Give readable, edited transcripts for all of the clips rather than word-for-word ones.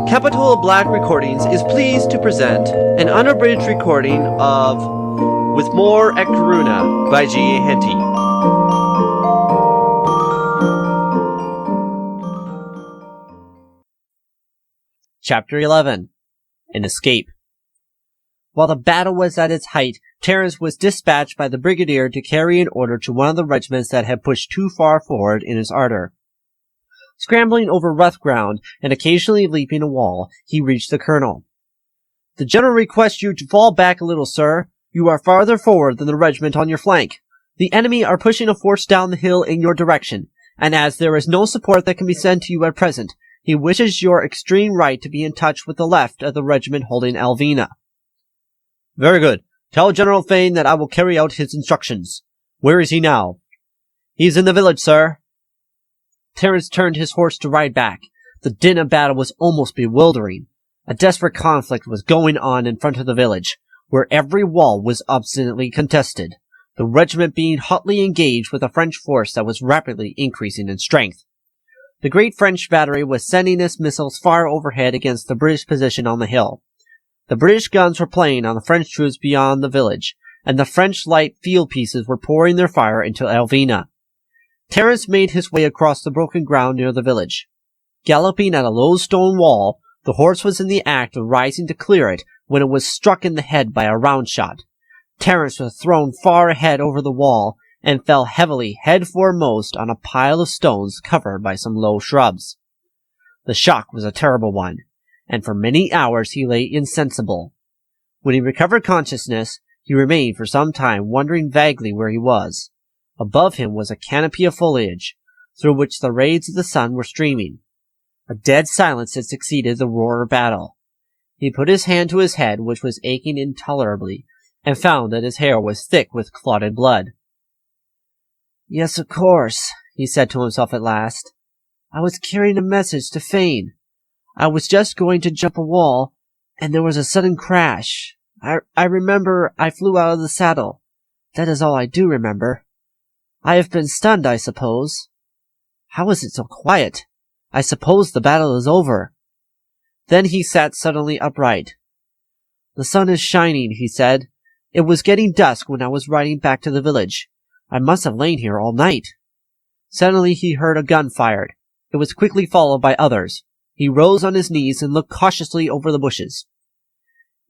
Capital Black Recordings is pleased to present an unabridged recording of With More at Corunna by G.A. Henty. Chapter 11. An Escape. While the battle was at its height, Terrence was dispatched by the brigadier to carry an order to one of the regiments that had pushed too far forward in his ardor. Scrambling over rough ground and occasionally leaping a wall, he reached the colonel. "The general requests you to fall back a little, sir. You are farther forward than the regiment on your flank. The enemy are pushing a force down the hill in your direction, and as there is no support that can be sent to you at present, he wishes your extreme right to be in touch with the left of the regiment holding Alvina." "Very good. Tell General Fane that I will carry out his instructions. Where is he now?" "He's in the village, sir." Terrence turned his horse to ride back. The din of battle was almost bewildering. A desperate conflict was going on in front of the village, where every wall was obstinately contested, the regiment being hotly engaged with a French force that was rapidly increasing in strength. The great French battery was sending its missiles far overhead against the British position on the hill. The British guns were playing on the French troops beyond the village, and the French light field pieces were pouring their fire into Alvina. Terrence made his way across the broken ground near the village. Galloping at a low stone wall, the horse was in the act of rising to clear it when it was struck in the head by a round shot. Terrence was thrown far ahead over the wall and fell heavily head foremost on a pile of stones covered by some low shrubs. The shock was a terrible one, and for many hours he lay insensible. When he recovered consciousness, he remained for some time wondering vaguely where he was. Above him was a canopy of foliage, through which the rays of the sun were streaming. A dead silence had succeeded the roar of battle. He put his hand to his head, which was aching intolerably, and found that his hair was thick with clotted blood. "Yes, of course," he said to himself at last. "I was carrying a message to Fane. I was just going to jump a wall, and there was a sudden crash. I remember I flew out of the saddle. That is all I do remember. I have been stunned, I suppose. How is it so quiet? I suppose the battle is over." Then he sat suddenly upright. "The sun is shining," he said. "It was getting dusk when I was riding back to the village. I must have lain here all night." Suddenly he heard a gun fired. It was quickly followed by others. He rose on his knees and looked cautiously over the bushes.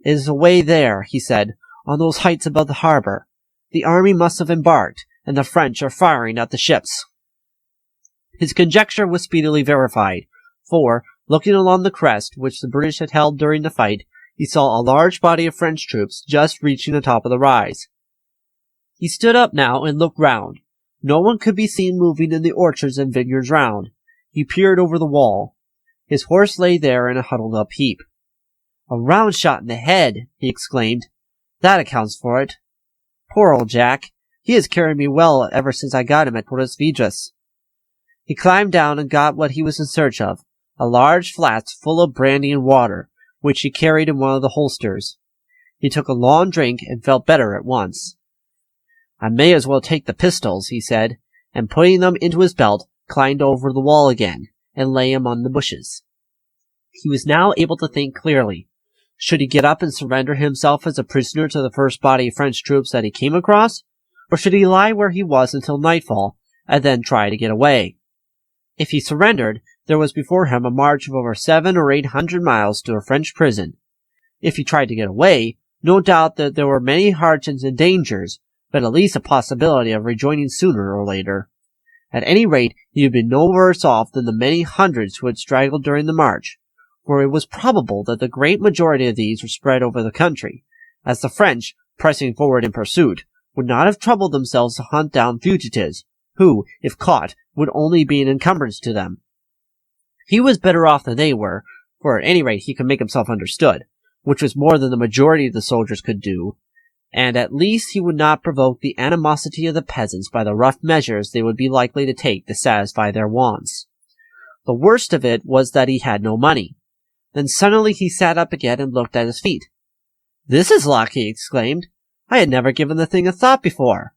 "It is away there," he said, "on those heights above the harbor. The army must have embarked, and the French are firing at the ships." His conjecture was speedily verified, for, looking along the crest which the British had held during the fight, he saw a large body of French troops just reaching the top of the rise. He stood up now and looked round. No one could be seen moving in the orchards and vineyards round. He peered over the wall. His horse lay there in a huddled-up heap. "A round shot in the head," he exclaimed. "That accounts for it. Poor old Jack. He has carried me well ever since I got him at Torres Vedras." He climbed down and got what he was in search of, a large flask full of brandy and water, which he carried in one of the holsters. He took a long drink and felt better at once. "I may as well take the pistols," he said, and putting them into his belt, climbed over the wall again, and lay among the bushes. He was now able to think clearly. Should he get up and surrender himself as a prisoner to the first body of French troops that he came across, or should he lie where he was until nightfall, and then try to get away? If he surrendered, there was before him a march of over 700 or 800 miles to a French prison. If he tried to get away, no doubt that there were many hardships and dangers, but at least a possibility of rejoining sooner or later. At any rate, he had been no worse off than the many hundreds who had straggled during the march, for it was probable that the great majority of these were spread over the country, as the French, pressing forward in pursuit, would not have troubled themselves to hunt down fugitives, who, if caught, would only be an encumbrance to them. He was better off than they were, for at any rate he could make himself understood, which was more than the majority of the soldiers could do, and at least he would not provoke the animosity of the peasants by the rough measures they would be likely to take to satisfy their wants. The worst of it was that he had no money. Then suddenly he sat up again and looked at his feet. "This is luck," he exclaimed. "I had never given the thing a thought before."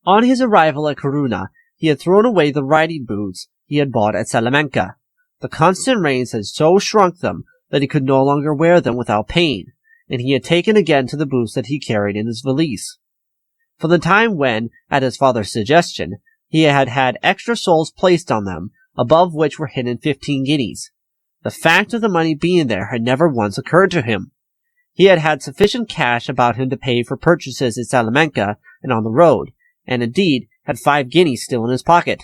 On his arrival at Corunna, he had thrown away the riding boots he had bought at Salamanca. The constant rains had so shrunk them that he could no longer wear them without pain, and he had taken again to the boots that he carried in his valise. From the time when, at his father's suggestion, he had had extra soles placed on them, above which were hidden 15 guineas. The fact of the money being there had never once occurred to him. He had had sufficient cash about him to pay for purchases in Salamanca and on the road, and indeed had 5 guineas still in his pocket,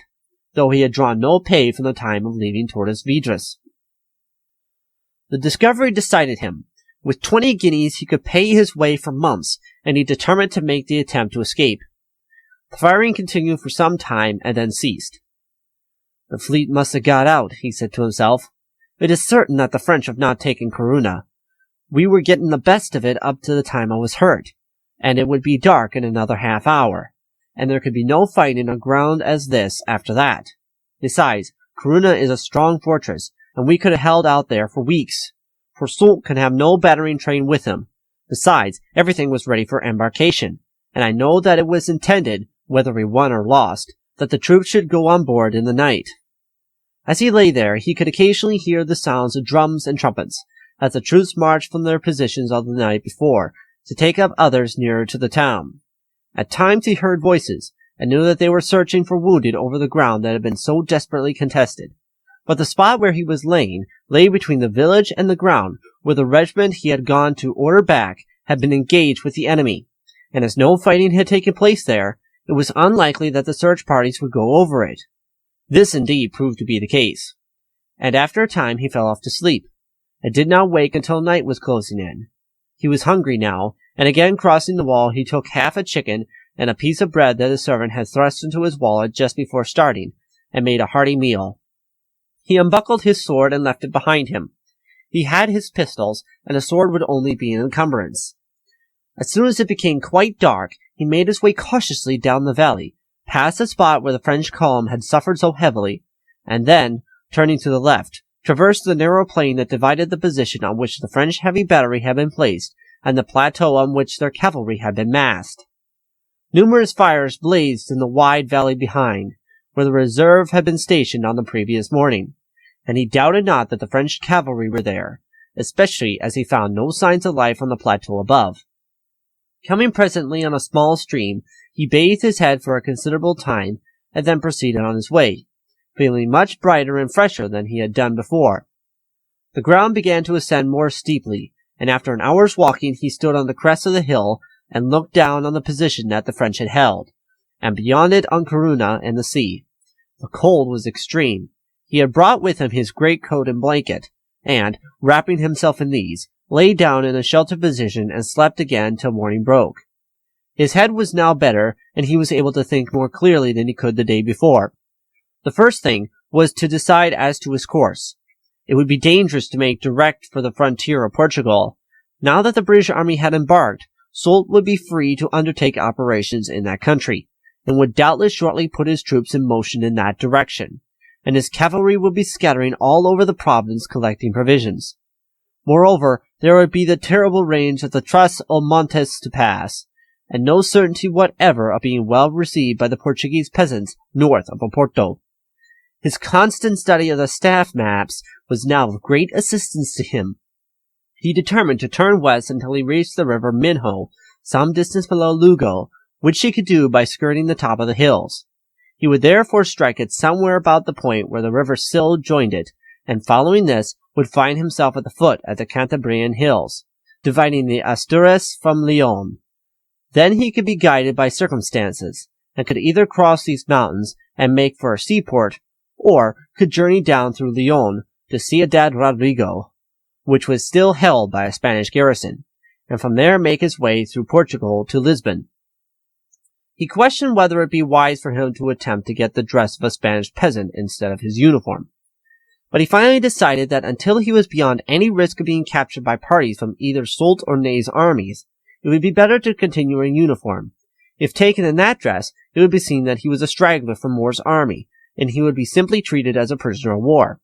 though he had drawn no pay from the time of leaving Torres Vedras. The discovery decided him. With 20 guineas he could pay his way for months, and he determined to make the attempt to escape. The firing continued for some time and then ceased. The fleet must have got out, he said to himself. It is certain that the French have not taken Corunna. We were getting the best of it up to the time I was hurt, and it would be dark in another half hour, and there could be no fighting on ground as this after that. Besides, Corunna is a strong fortress, and we could have held out there for weeks, for Soult can have no battering train with him. Besides, everything was ready for embarkation, and I know that it was intended, whether we won or lost, that the troops should go on board in the night. As he lay there, he could occasionally hear the sounds of drums and trumpets, as the troops marched from their positions on the night before, to take up others nearer to the town. At times he heard voices, and knew that they were searching for wounded over the ground that had been so desperately contested. But the spot where he was laying lay between the village and the ground where the regiment he had gone to order back had been engaged with the enemy, and as no fighting had taken place there, it was unlikely that the search parties would go over it. This indeed proved to be the case, and after a time he fell off to sleep, and did not wake until night was closing in. He was hungry now, and again crossing the wall he took half a chicken and a piece of bread that a servant had thrust into his wallet just before starting, and made a hearty meal. He unbuckled his sword and left it behind him. He had his pistols, and a sword would only be an encumbrance. As soon as it became quite dark, he made his way cautiously down the valley, past the spot where the French column had suffered so heavily, and then, turning to the left, traversed the narrow plain that divided the position on which the French heavy battery had been placed, and the plateau on which their cavalry had been massed. Numerous fires blazed in the wide valley behind, where the reserve had been stationed on the previous morning, and he doubted not that the French cavalry were there, especially as he found no signs of life on the plateau above. Coming presently on a small stream, he bathed his head for a considerable time, and then proceeded on his way, feeling much brighter and fresher than he had done before. The ground began to ascend more steeply, and after an hour's walking he stood on the crest of the hill and looked down on the position that the French had held, and beyond it on Corunna and the sea. The cold was extreme. He had brought with him his greatcoat and blanket, and, wrapping himself in these, lay down in a sheltered position and slept again till morning broke. His head was now better, and he was able to think more clearly than he could the day before. The first thing was to decide as to his course. It would be dangerous to make direct for the frontier of Portugal. Now that the British army had embarked, Soult would be free to undertake operations in that country, and would doubtless shortly put his troops in motion in that direction, and his cavalry would be scattering all over the province collecting provisions. Moreover, there would be the terrible range of the Tres Montes to pass, and no certainty whatever of being well received by the Portuguese peasants north of Oporto. His constant study of the staff maps was now of great assistance to him. He determined to turn west until he reached the river Minho, some distance below Lugo, which he could do by skirting the top of the hills. He would therefore strike it somewhere about the point where the river Sil joined it, and following this, would find himself at the foot of the Cantabrian hills, dividing the Asturias from Leon. Then he could be guided by circumstances, and could either cross these mountains and make for a seaport, or could journey down through Leon to Ciudad Rodrigo, which was still held by a Spanish garrison, and from there make his way through Portugal to Lisbon. He questioned whether it be wise for him to attempt to get the dress of a Spanish peasant instead of his uniform. But he finally decided that until he was beyond any risk of being captured by parties from either Soult or Ney's armies, it would be better to continue in uniform. If taken in that dress, it would be seen that he was a straggler from Moore's army, and he would be simply treated as a prisoner of war.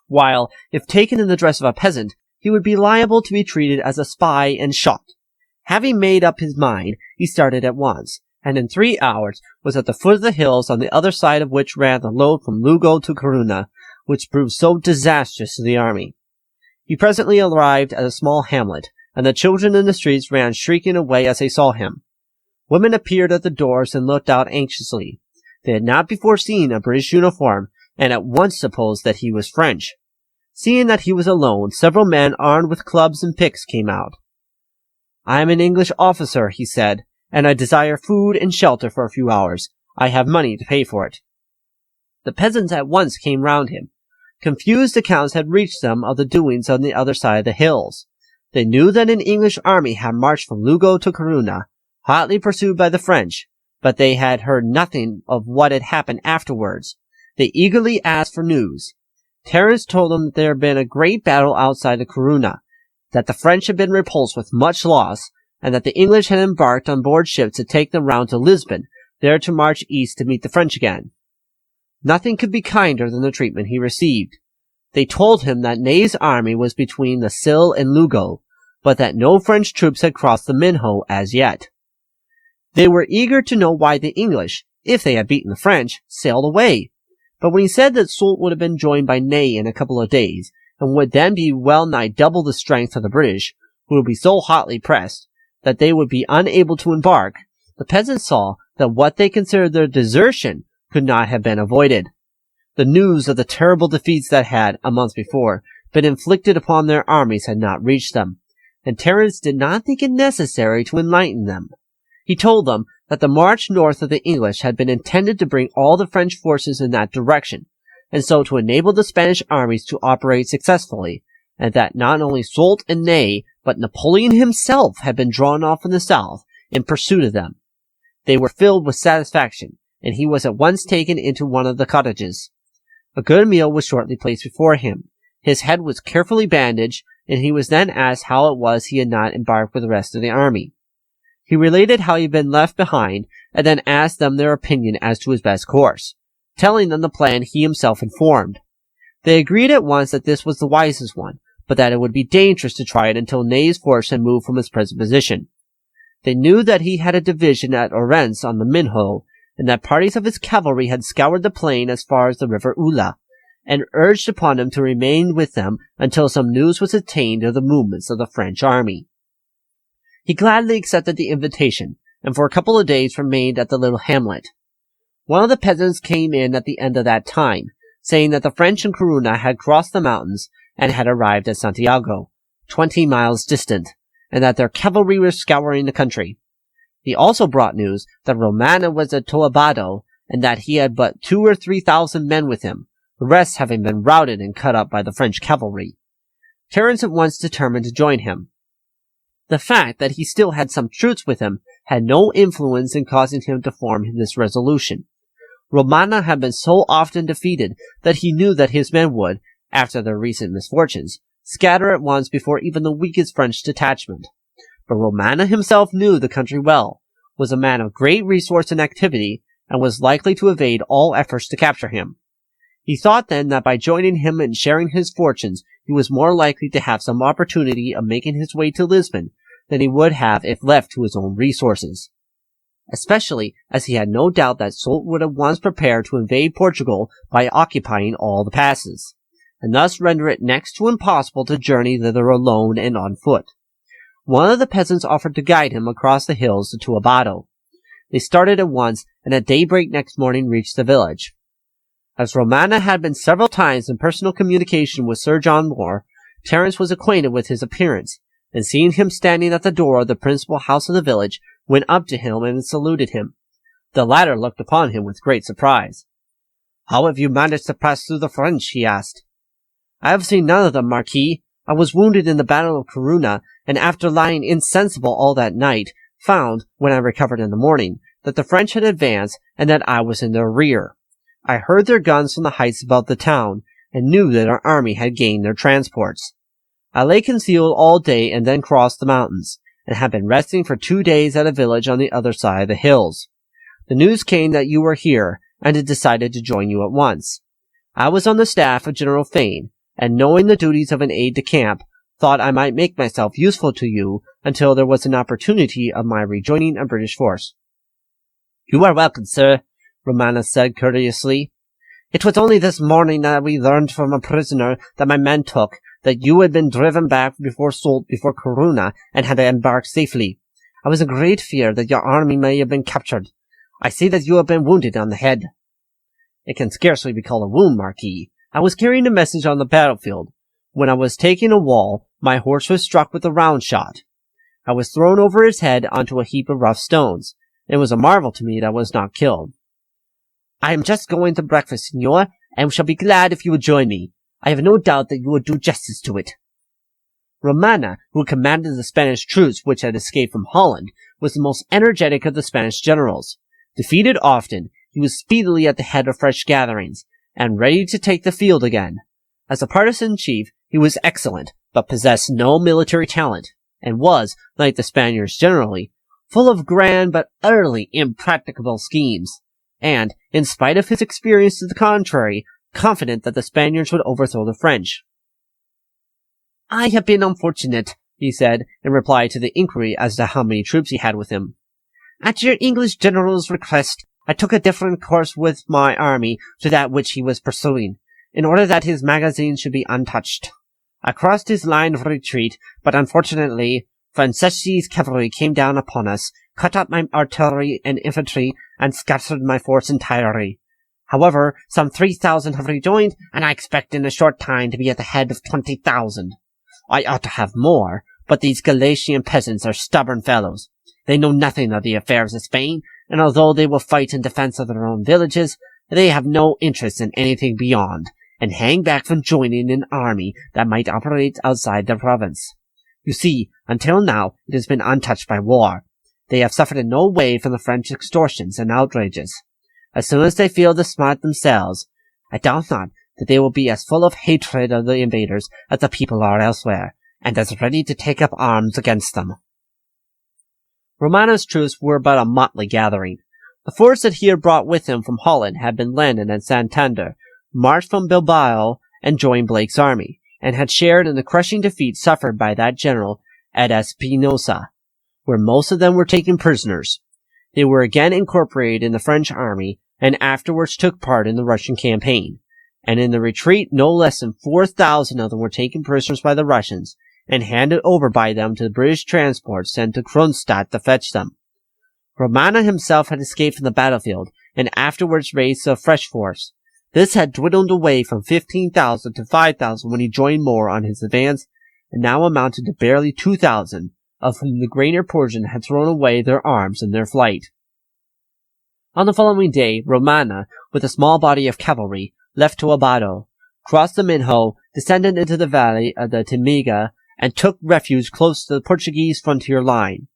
While, if taken in the dress of a peasant, he would be liable to be treated as a spy and shot. Having made up his mind, he started at once, and in 3 hours was at the foot of the hills on the other side of which ran the road from Lugo to Corunna, which proved so disastrous to the army. He presently arrived at a small hamlet, and the children in the streets ran shrieking away as they saw him. Women appeared at the doors and looked out anxiously. They had not before seen a British uniform, and at once supposed that he was French. Seeing that he was alone, several men armed with clubs and picks came out. "I am an English officer," he said, "and I desire food and shelter for a few hours. I have money to pay for it." The peasants at once came round him. Confused accounts had reached them of the doings on the other side of the hills. They knew that an English army had marched from Lugo to Corunna, hotly pursued by the French, but they had heard nothing of what had happened afterwards. They eagerly asked for news. Terrance told them that there had been a great battle outside of Corunna, that the French had been repulsed with much loss, and that the English had embarked on board ships to take them round to Lisbon, there to march east to meet the French again. Nothing could be kinder than the treatment he received. They told him that Ney's army was between the Sil and Lugo, but that no French troops had crossed the Minho as yet. They were eager to know why the English, if they had beaten the French, sailed away. But when he said that Soult would have been joined by Ney in a couple of days, and would then be well nigh double the strength of the British, who would be so hotly pressed that they would be unable to embark, the peasants saw that what they considered their desertion could not have been avoided. The news of the terrible defeats that had, a month before, been inflicted upon their armies had not reached them, and Terrance did not think it necessary to enlighten them. He told them that the march north of the English had been intended to bring all the French forces in that direction, and so to enable the Spanish armies to operate successfully, and that not only Soult and Ney, but Napoleon himself had been drawn off from the south in pursuit of them. They were filled with satisfaction, and he was at once taken into one of the cottages. A good meal was shortly placed before him. His head was carefully bandaged, and he was then asked how it was he had not embarked with the rest of the army. He related how he had been left behind, and then asked them their opinion as to his best course, telling them the plan he himself had formed. They agreed at once that this was the wisest one, but that it would be dangerous to try it until Ney's force had moved from its present position. They knew that he had a division at Orens on the Minho, and that parties of his cavalry had scoured the plain as far as the river Ula, and urged upon him to remain with them until some news was obtained of the movements of the French army. He gladly accepted the invitation, and for a couple of days remained at the little hamlet. One of the peasants came in at the end of that time, saying that the French in Corunna had crossed the mountains and had arrived at Santiago, 20 miles distant, and that their cavalry were scouring the country. He also brought news that Romana was at Toabado, and that he had but 2,000 or 3,000 men with him, the rest having been routed and cut up by the French cavalry. Terrance at once determined to join him. The fact that he still had some troops with him had no influence in causing him to form this resolution. Romana had been so often defeated that he knew that his men would, after their recent misfortunes, scatter at once before even the weakest French detachment. But Romana himself knew the country well, was a man of great resource and activity, and was likely to evade all efforts to capture him. He thought then that by joining him and sharing his fortunes, he was more likely to have some opportunity of making his way to Lisbon than he would have if left to his own resources, especially as he had no doubt that Soult would have once prepared to invade Portugal by occupying all the passes, and thus render it next to impossible to journey thither alone and on foot. One of the peasants offered to guide him across the hills to Toabado. They started at once, and at daybreak next morning reached the village. As Romana had been several times in personal communication with Sir John Moore, Terrance was acquainted with his appearance, and seeing him standing at the door of the principal house of the village, went up to him and saluted him. The latter looked upon him with great surprise. "How have you managed to pass through the French?" he asked. "I have seen none of them, Marquis. I was wounded in the battle of Corunna, and after lying insensible all that night, found, when I recovered in the morning, that the French had advanced, and that I was in their rear. I heard their guns from the heights above the town, and knew that our army had gained their transports. I lay concealed all day and then crossed the mountains, and have been resting for 2 days at a village on the other side of the hills. The news came that you were here, and it decided to join you at once. I was on the staff of General Fane, and knowing the duties of an aide-de-camp, thought I might make myself useful to you until there was an opportunity of my rejoining a British force." "You are welcome, sir," Romana said courteously. It was only this morning that we learned from a prisoner that my men took that you had been driven back before Corunna and had embarked safely. I was in great fear that your army may have been captured. I see that you have been wounded on the head. It can scarcely be called a wound, Marquis. I was carrying a message on the battlefield. When I was taking a wall, my horse was struck with a round shot. I was thrown over his head onto a heap of rough stones. It was a marvel to me that I was not killed. I am just going to breakfast, Signor, and shall be glad if you would join me. I have no doubt that you will do justice to it. Romana, who commanded the Spanish troops which had escaped from Holland, was the most energetic of the Spanish generals. Defeated often, he was speedily at the head of fresh gatherings, and ready to take the field again. As a partisan chief, he was excellent, but possessed no military talent, and was, like the Spaniards generally, full of grand but utterly impracticable schemes, and, in spite of his experience to the contrary, confident that the Spaniards would overthrow the French. I have been unfortunate, he said, in reply to the inquiry as to how many troops he had with him. At your English general's request, I took a different course with my army to that which he was pursuing, in order that his magazines should be untouched. I crossed his line of retreat, but unfortunately, Franceschi's cavalry came down upon us, cut up my artillery and infantry, and scattered my force entirely. However, some 3,000 have rejoined, and I expect in a short time to be at the head of 20,000. I ought to have more, but these Galician peasants are stubborn fellows. They know nothing of the affairs of Spain, and although they will fight in defense of their own villages, they have no interest in anything beyond, and hang back from joining an army that might operate outside their province. You see, until now, it has been untouched by war. They have suffered in no way from the French extortions and outrages. As soon as they feel the smart themselves, I doubt not that they will be as full of hatred of the invaders as the people are elsewhere, and as ready to take up arms against them. Romano's troops were but a motley gathering. The force that he had brought with him from Holland had been landed at Santander, marched from Bilbao, and joined Blake's army, and had shared in the crushing defeat suffered by that general at Espinosa, where most of them were taken prisoners. They were again incorporated in the French army, and afterwards took part in the Russian campaign, and in the retreat no less than 4,000 of them were taken prisoners by the Russians, and handed over by them to the British transports sent to Kronstadt to fetch them. Romana himself had escaped from the battlefield, and afterwards raised a fresh force. This had dwindled away from 15,000 to 5,000 when he joined Moore on his advance, and now amounted to barely 2,000, of whom the greater portion had thrown away their arms in their flight. On the following day, Romana, with a small body of cavalry, left to Abado, crossed the Minho, descended into the valley of the Timiga, and took refuge close to the Portuguese frontier line.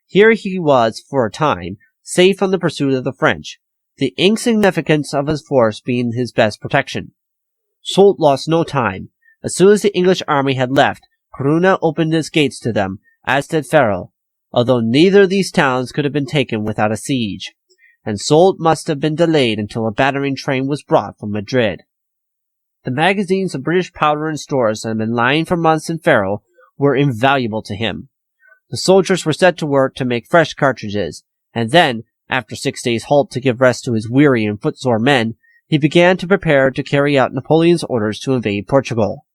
Here he was, for a time, safe from the pursuit of the French, the insignificance of his force being his best protection. Soult lost no time. As soon as the English army had left, Corunna opened its gates to them, as did Ferrol, although neither of these towns could have been taken without a siege, and Soult must have been delayed until a battering train was brought from Madrid. The magazines of British powder and stores that had been lying for months in Ferrol were invaluable to him. The soldiers were set to work to make fresh cartridges, and then, after 6 days' halt to give rest to his weary and footsore men, he began to prepare to carry out Napoleon's orders to invade Portugal.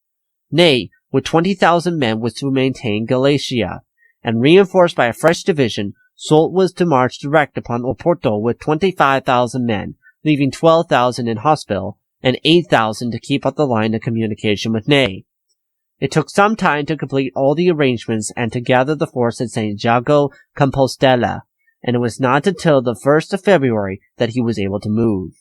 Ney, with 20,000 men, was to maintain Galicia, and reinforced by a fresh division, Soult was to march direct upon Oporto with 25,000 men, leaving 12,000 in Hospital, and 8,000 to keep up the line of communication with Ney. It took some time to complete all the arrangements and to gather the force at St. Jago Compostela, and it was not until the 1st of February that he was able to move.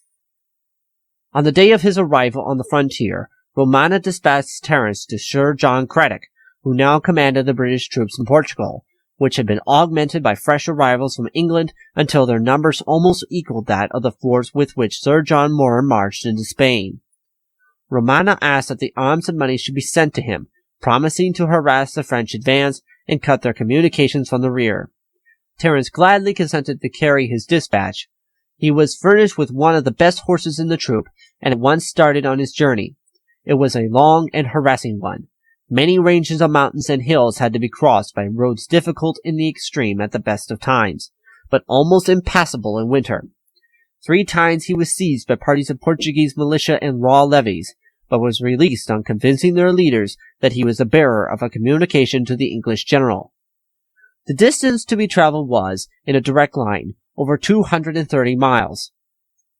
On the day of his arrival on the frontier, Romana dispatched Terrance to Sir John Craddock, who now commanded the British troops in Portugal, which had been augmented by fresh arrivals from England until their numbers almost equaled that of the force with which Sir John Moore marched into Spain. Romana asked that the arms and money should be sent to him, promising to harass the French advance and cut their communications from the rear. Terrance gladly consented to carry his dispatch. He was furnished with one of the best horses in the troop, and at once started on his journey. It was a long and harassing one. Many ranges of mountains and hills had to be crossed by roads difficult in the extreme at the best of times, but almost impassable in winter. 3 times he was seized by parties of Portuguese militia and raw levies, but was released on convincing their leaders that he was the bearer of a communication to the English general. The distance to be traveled was, in a direct line, over 230 miles.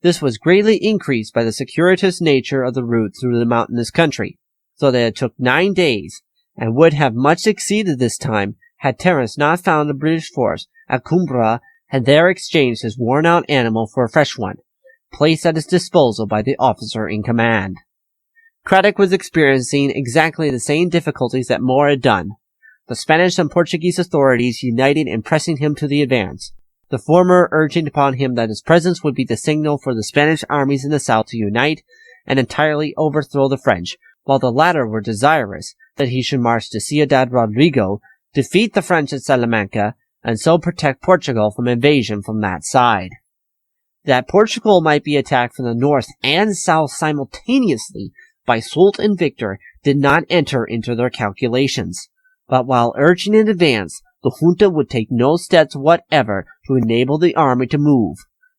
This was greatly increased by the circuitous nature of the route through the mountainous country, so that it took 9 days, and would have much exceeded this time had Terrance not found a British force at Coimbra and there exchanged his worn-out animal for a fresh one, placed at his disposal by the officer in command. Craddock was experiencing exactly the same difficulties that Moore had done. The Spanish and Portuguese authorities united in pressing him to the advance, the former urging upon him that his presence would be the signal for the Spanish armies in the south to unite and entirely overthrow the French, while the latter were desirous that he should march to Ciudad Rodrigo, defeat the French at Salamanca, and so protect Portugal from invasion from that side. That Portugal might be attacked from the north and south simultaneously by Soult and Victor did not enter into their calculations, but while urging in advance, the junta would take no steps whatever to enable the army to move.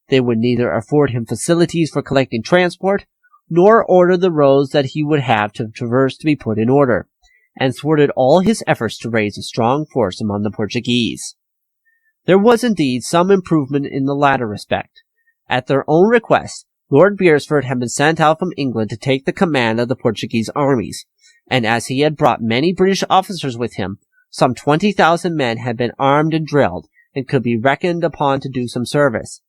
They would neither afford him facilities for collecting transport, nor order the roads that he would have to traverse to be put in order, and thwarted all his efforts to raise a strong force among the Portuguese. There was indeed some improvement in the latter respect. At their own request, Lord Beresford had been sent out from England to take the command of the Portuguese armies, and as he had brought many British officers with him, some 20,000 men had been armed and drilled, and could be reckoned upon to do some service.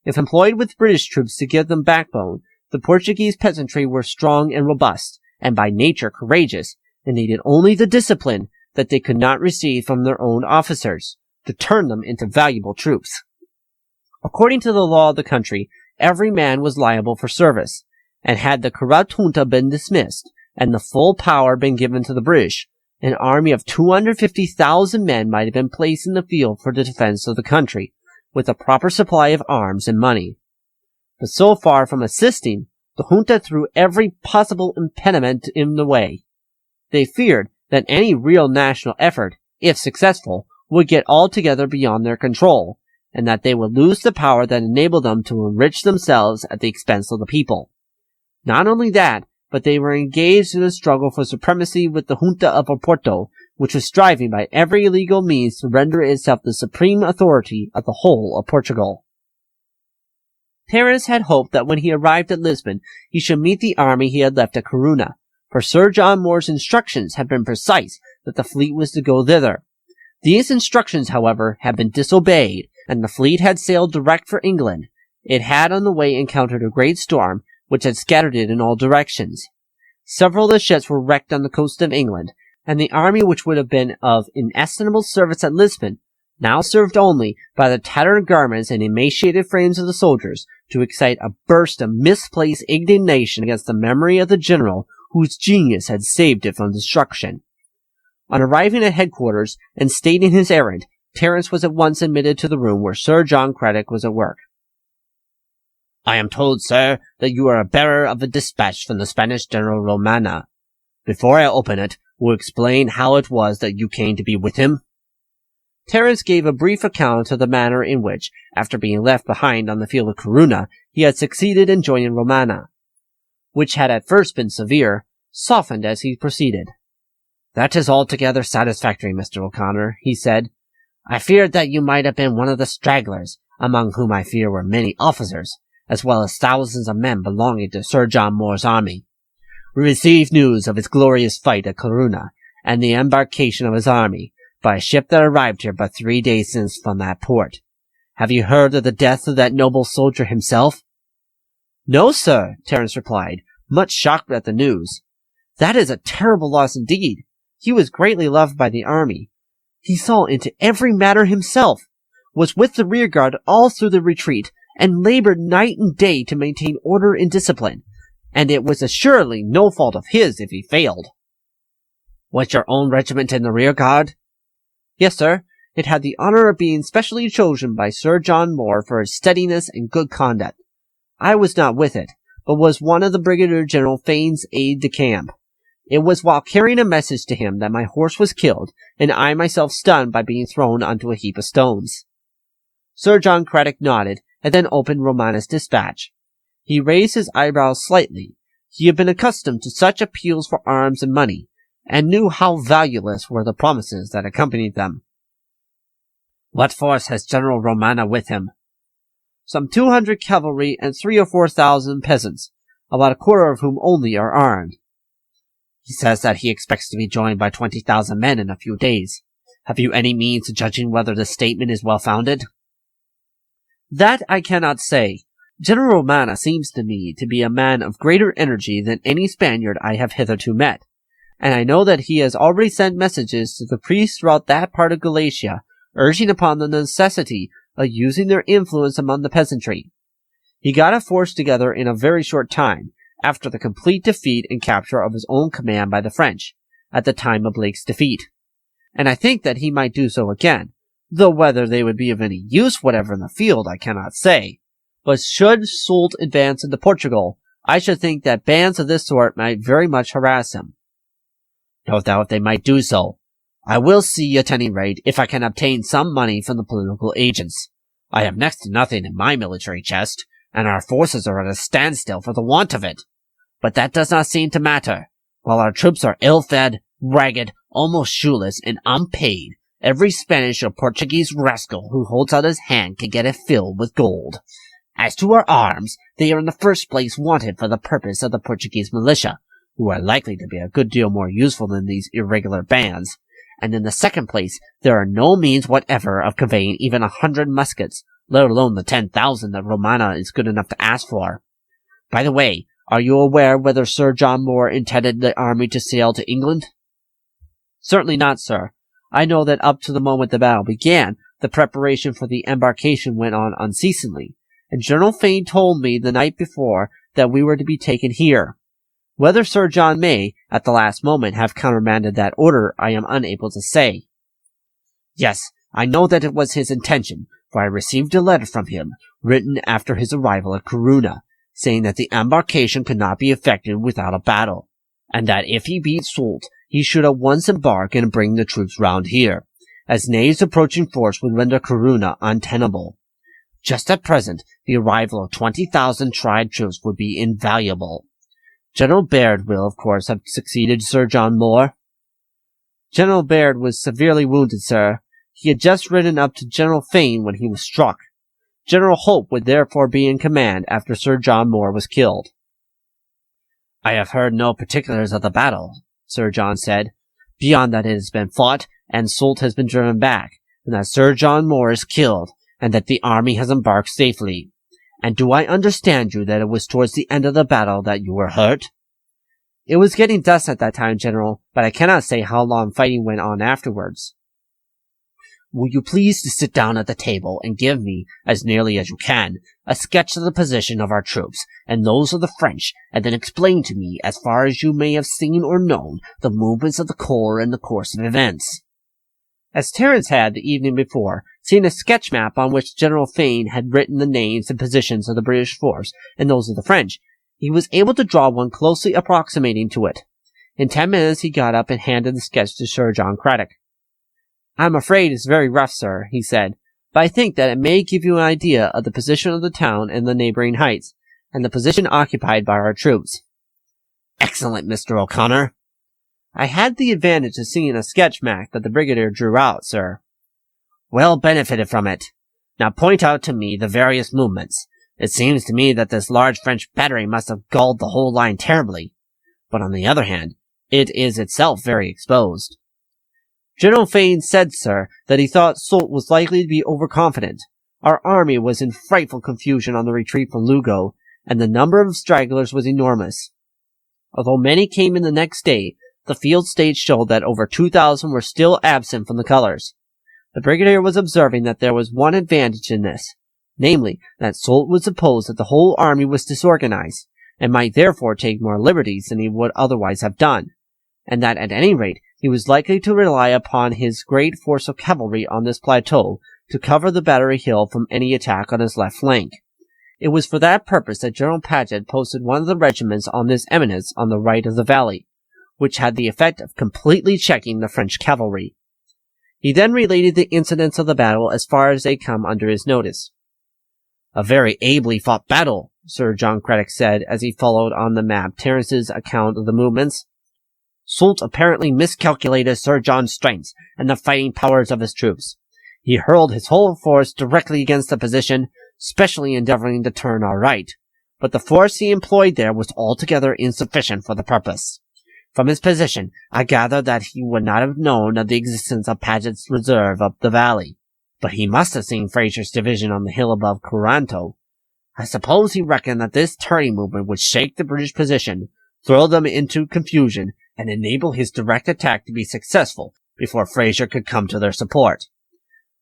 If employed with British troops to give them backbone, the Portuguese peasantry were strong and robust, and by nature courageous, and needed only the discipline that they could not receive from their own officers, to turn them into valuable troops. According to the law of the country, every man was liable for service, and had the corrupt junta been dismissed, and the full power been given to the British, an army of 250,000 men might have been placed in the field for the defense of the country, with a proper supply of arms and money. But so far from assisting, the junta threw every possible impediment in the way. They feared that any real national effort, if successful, would get altogether beyond their control, and that they would lose the power that enabled them to enrich themselves at the expense of the people. Not only that, but they were engaged in a struggle for supremacy with the junta of Oporto, which was striving by every legal means to render itself the supreme authority of the whole of Portugal. Terrance had hoped that when he arrived at Lisbon, he should meet the army he had left at Corunna, for Sir John Moore's instructions had been precise that the fleet was to go thither. These instructions, however, had been disobeyed, and the fleet had sailed direct for England. It had on the way encountered a great storm, which had scattered it in all directions. Several of the ships were wrecked on the coast of England, and the army which would have been of inestimable service at Lisbon now served only, by the tattered garments and emaciated frames of the soldiers, to excite a burst of misplaced indignation against the memory of the general whose genius had saved it from destruction. On arriving at headquarters and stating his errand, Terrance was at once admitted to the room where Sir John Craddock was at work. "I am told, sir, that you are a bearer of a dispatch from the Spanish General Romana. Before I open it, will you explain how it was that you came to be with him?" Terrance gave a brief account of the manner in which, after being left behind on the field of Corunna, he had succeeded in joining Romana, which had at first been severe, softened as he proceeded. "That is altogether satisfactory, Mr. O'Conner," he said. "I feared that you might have been one of the stragglers, among whom I fear were many officers, as well as thousands of men belonging to Sir John Moore's army. We received news of his glorious fight at Corunna, and the embarkation of his army, by a ship that arrived here but 3 days since from that port. Have you heard of the death of that noble soldier himself?" "No, sir," Terrance replied, much shocked at the news. "That is a terrible loss indeed. He was greatly loved by the army. He saw into every matter himself, was with the rearguard all through the retreat, and labored night and day to maintain order and discipline, and it was assuredly no fault of his if he failed." "Was your own regiment in the rearguard?" "Yes, sir. It had the honor of being specially chosen by Sir John Moore for its steadiness and good conduct. I was not with it, but was one of the Brigadier General Fane's aide-de-camp. It was while carrying a message to him that my horse was killed, and I myself stunned by being thrown onto a heap of stones." Sir John Craddock nodded, and then opened Romana's dispatch. He raised his eyebrows slightly. He had been accustomed to such appeals for arms and money, and knew how valueless were the promises that accompanied them. "What force has General Romana with him?" "Some 200 cavalry and 3,000 or 4,000 peasants, about a quarter of whom only are armed." "He says that he expects to be joined by 20,000 men in a few days. Have you any means of judging whether this statement is well-founded?" "That I cannot say. General Romana seems to me to be a man of greater energy than any Spaniard I have hitherto met, and I know that he has already sent messages to the priests throughout that part of Galicia, urging upon the necessity of using their influence among the peasantry. He got a force together in a very short time, after the complete defeat and capture of his own command by the French, at the time of Blake's defeat. And I think that he might do so again, though whether they would be of any use whatever in the field I cannot say. But should Soult advance into Portugal, I should think that bands of this sort might very much harass him." "No doubt they might do so. I will see, at any rate, if I can obtain some money from the political agents. I have next to nothing in my military chest, and our forces are at a standstill for the want of it. But that does not seem to matter. While our troops are ill-fed, ragged, almost shoeless, and unpaid, every Spanish or Portuguese rascal who holds out his hand can get it filled with gold. As to our arms, they are in the first place wanted for the purpose of the Portuguese militia, who are likely to be a good deal more useful than these irregular bands, and in the second place, there are no means whatever of conveying even 100 muskets, let alone the 10,000 that Romana is good enough to ask for. By the way, are you aware whether Sir John Moore intended the army to sail to England?" "Certainly not, sir. I know that up to the moment the battle began, the preparation for the embarkation went on unceasingly, and General Fane told me the night before that we were to be taken here. Whether Sir John may, at the last moment, have countermanded that order, I am unable to say." "Yes, I know that it was his intention, for I received a letter from him, written after his arrival at Corunna, saying that the embarkation could not be effected without a battle, and that if he beat Soult, he should at once embark and bring the troops round here, as Ney's approaching force would render Corunna untenable. Just at present, the arrival of 20,000 tried troops would be invaluable. General Baird will, of course, have succeeded Sir John Moore." "General Baird was severely wounded, sir. He had just ridden up to General Fane when he was struck. General Hope would therefore be in command after Sir John Moore was killed." "I have heard no particulars of the battle," Sir John said, "beyond that it has been fought, and Soult has been driven back, and that Sir John Moore is killed, and that the army has embarked safely. And do I understand you that it was towards the end of the battle that you were hurt?" "It was getting dusk at that time, General, but I cannot say how long fighting went on afterwards." "Will you please to sit down at the table and give me, as nearly as you can, a sketch of the position of our troops and those of the French, and then explain to me, as far as you may have seen or known, the movements of the corps and the course of events?" As Terrance had, the evening before, seen a sketch map on which General Fane had written the names and positions of the British force and those of the French, he was able to draw one closely approximating to it. In 10 minutes he got up and handed the sketch to Sir John Craddock. "I'm afraid it's very rough, sir," he said, "but I think that it may give you an idea of the position of the town and the neighboring heights, and the position occupied by our troops." "Excellent, Mr. O'Conner." "I had the advantage of seeing a sketch map that the brigadier drew out, sir." "Well benefited from it. Now point out to me the various movements. It seems to me that this large French battery must have galled the whole line terribly, but on the other hand, it is itself very exposed." "General Fane said, sir, that he thought Soult was likely to be overconfident. Our army was in frightful confusion on the retreat from Lugo, and the number of stragglers was enormous. Although many came in the next day, the field stage showed that over 2,000 were still absent from the colors. The brigadier was observing that there was one advantage in this, namely, that Soult would suppose that the whole army was disorganized, and might therefore take more liberties than he would otherwise have done, and that at any rate he was likely to rely upon his great force of cavalry on this plateau to cover the battery hill from any attack on his left flank. It was for that purpose that General Paget posted one of the regiments on this eminence on the right of the valley, which had the effect of completely checking the French cavalry. He then related the incidents of the battle as far as they come under his notice. A very ably fought battle, Sir John Craddock said as he followed on the map Terrence's account of the movements. Soult apparently miscalculated Sir John's strengths and the fighting powers of his troops. He hurled his whole force directly against the position, specially endeavoring to turn our right, but the force he employed there was altogether insufficient for the purpose. From his position, I gathered that he would not have known of the existence of Paget's reserve up the valley, but he must have seen Fraser's division on the hill above Corunna. I suppose he reckoned that this turning movement would shake the British position, throw them into confusion, and enable his direct attack to be successful before Fraser could come to their support.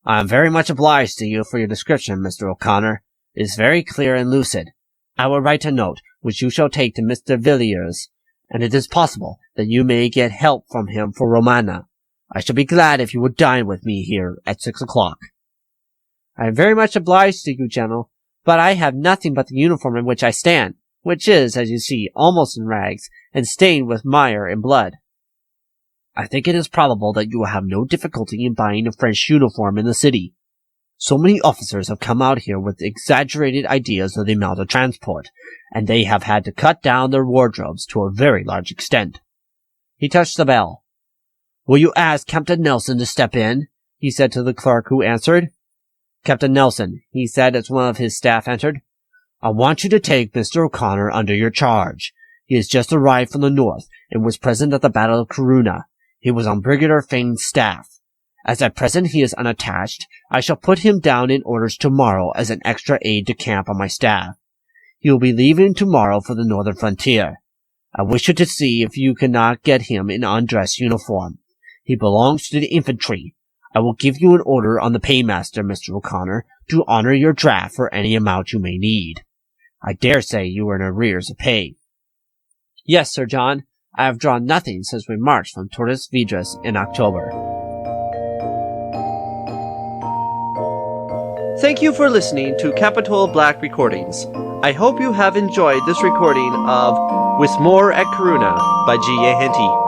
I am very much obliged to you for your description, Mr. O'Conner. It is very clear and lucid. I will write a note, which you shall take to Mr. Villiers, and it is possible that you may get help from him for Romana. I shall be glad if you would dine with me here at 6 o'clock. I am very much obliged to you, General, but I have nothing but the uniform in which I stand, which is, as you see, almost in rags, and stained with mire and blood. I think it is probable that you will have no difficulty in buying a French uniform in the city. So many officers have come out here with exaggerated ideas of the amount of transport, and they have had to cut down their wardrobes to a very large extent. He touched the bell. Will you ask Captain Nelson to step in? He said to the clerk who answered. Captain Nelson, he said as one of his staff entered, I want you to take Mr. O'Conner under your charge. He has just arrived from the north, and was present at the Battle of Corunna. He was on Brigadier Fane's staff. As at present he is unattached, I shall put him down in orders tomorrow as an extra aide de camp on my staff. He will be leaving tomorrow for the northern frontier. I wish you to see if you cannot get him in undress uniform. He belongs to the infantry. I will give you an order on the paymaster, Mr. O'Conner, to honor your draft for any amount you may need. I dare say you are in arrears of pay. Yes, Sir John. I have drawn nothing since we marched from Torres Vedras in October. Thank you for listening to Capitol Black Recordings. I hope you have enjoyed this recording of With More at Corunna by G.A. Henty.